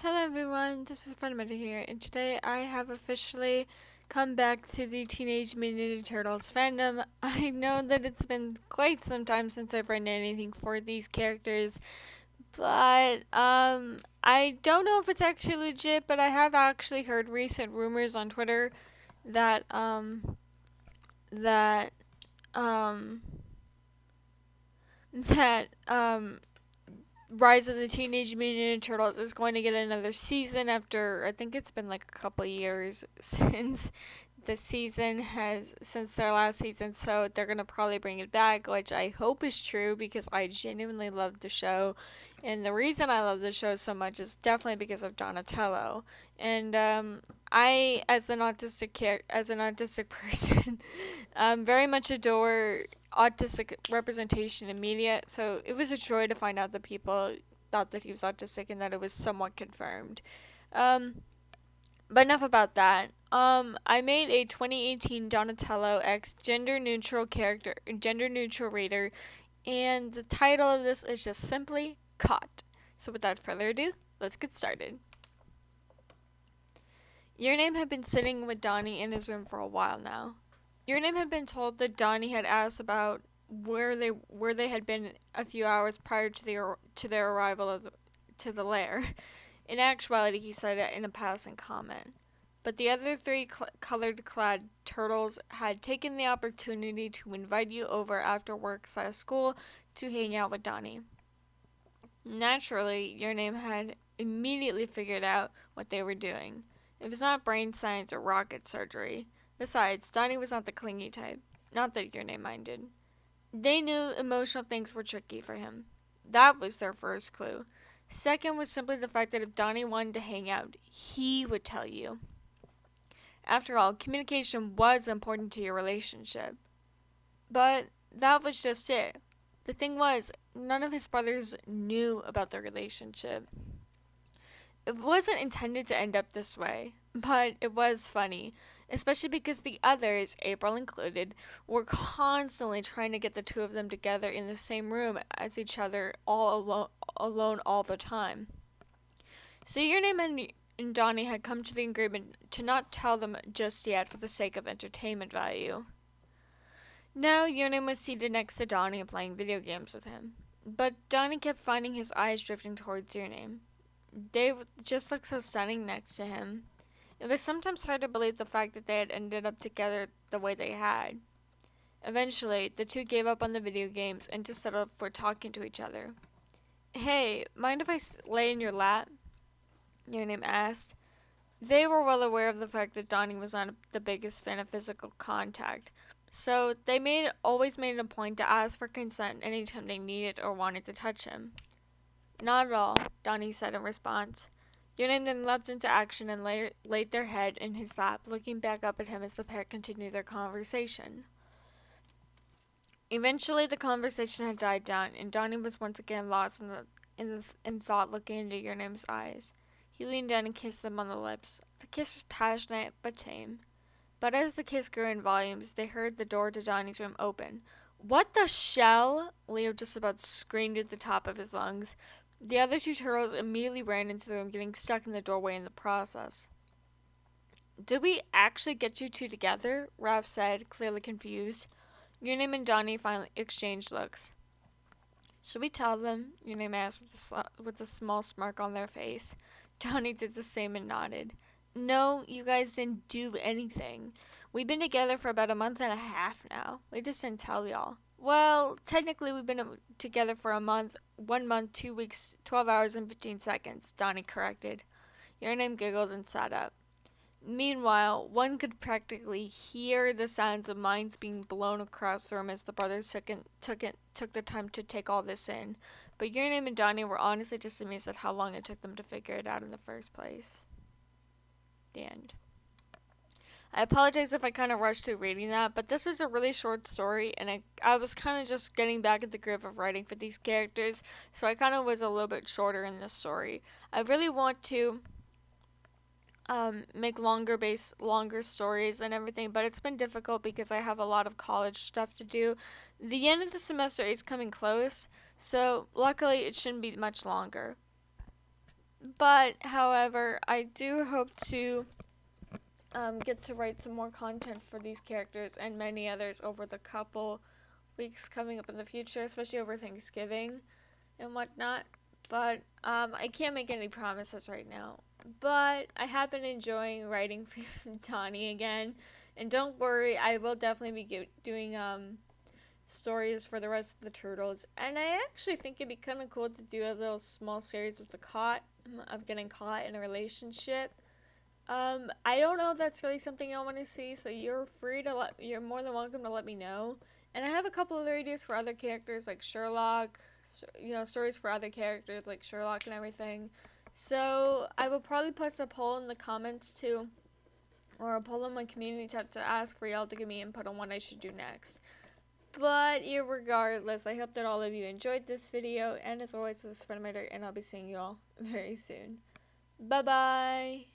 Hello everyone, this is Funimation here, and today I have officially come back to the Teenage Mutant Ninja Turtles fandom. I know that it's been quite some time since I've written anything for these characters, but I don't know if it's actually legit, but I have actually heard recent rumors on Twitter that that um that Rise of the Teenage Mutant Ninja Turtles is going to get another season after I think it's been like a couple years since their last season, so they're gonna probably bring it back, which I hope is true because I genuinely love the show, and the reason I love the show so much is definitely because of Donatello, and I as an autistic person, very much adore autistic representation in media, so it was a joy to find out that people thought that he was autistic and that it was somewhat confirmed. Um, but enough about that. I made a 2018 Donatello X gender neutral reader, and the title of this is just simply Caught. So without further ado, let's get started. Your Name had been sitting with Donnie in his room for a while now. Your Name had been told that Donnie had asked about where they had been a few hours prior to their arrival to the lair. In actuality, he said it in a passing comment. But the other three colored clad turtles had taken the opportunity to invite you over after work/school to hang out with Donnie. Naturally, Your Name had immediately figured out what they were doing. It was not brain science or rocket surgery. Besides, Donnie was not the clingy type. Not that Your Name minded. They knew emotional things were tricky for him. That was their first clue. Second was simply the fact that if Donnie wanted to hang out, he would tell you. After all, communication was important to your relationship. But that was just it. The thing was, none of his brothers knew about their relationship. It wasn't intended to end up this way, but it was funny, especially because the others, April included, were constantly trying to get the two of them together in the same room as each other, alone all the time. So Your Name and Donnie had come to the agreement to not tell them just yet for the sake of entertainment value. Now Your Name was seated next to Donnie and playing video games with him, but Donnie kept finding his eyes drifting towards Your Name. They just looked so stunning next to him. It was sometimes hard to believe the fact that they had ended up together the way they had. Eventually, the two gave up on the video games and just settled for talking to each other. Hey, mind if I lay in your lap? Your Name asked. They were well aware of the fact that Donnie was not the biggest fan of physical contact, so they always made it a point to ask for consent anytime they needed or wanted to touch him. Not at all, Donnie said in response. Your Name then leapt into action and laid their head in his lap, looking back up at him as the pair continued their conversation. Eventually, the conversation had died down, and Donnie was once again lost in thought, looking into Your Name's eyes. He leaned down and kissed them on the lips. The kiss was passionate but tame. But as the kiss grew in volumes, they heard the door to Donnie's room open. What the shell? Leo just about screamed at the top of his lungs. The other two turtles immediately ran into the room, getting stuck in the doorway in the process. Did we actually get you two together? Raph said, clearly confused. Your Name and Donnie finally exchanged looks. Should we tell them? Your Name asked with a small smirk on their face. Donnie did the same and nodded. No, you guys didn't do anything. We've been together for about a month and a half now. We just didn't tell y'all. Well, technically we've been together for a month, 1 month, 2 weeks, 12 hours and 15 seconds, Donnie corrected. Your Name giggled and sat up. Meanwhile, one could practically hear the sounds of minds being blown across the room as the brothers took the time to take all this in. But Your Name and Donnie were honestly just amazed at how long it took them to figure it out in the first place. The end. I apologize if I kind of rushed through reading that, but this was a really short story, and I was kind of just getting back at the groove of writing for these characters, so I kind of was a little bit shorter in this story. I really want to make longer stories and everything, but it's been difficult because I have a lot of college stuff to do. The end of the semester is coming close, so luckily it shouldn't be much longer. But, however, I do hope to get to write some more content for these characters and many others over the couple weeks coming up in the future, especially over Thanksgiving and whatnot. But I can't make any promises right now. But I have been enjoying writing for Donnie again. And don't worry, I will definitely be doing stories for the rest of the turtles. And I actually think it'd be kind of cool to do a little small series of getting caught in a relationship. I don't know if that's really something I want to see, so you're more than welcome to let me know. And I have a couple other ideas for other characters like Sherlock, stories for other characters like Sherlock and everything. So I will probably post a poll in the comments too, or a poll on my community tab to ask for y'all to give me input on what I should do next. But regardless, I hope that all of you enjoyed this video, and as always, this is Friend Mater, and I'll be seeing you all very soon. Bye bye!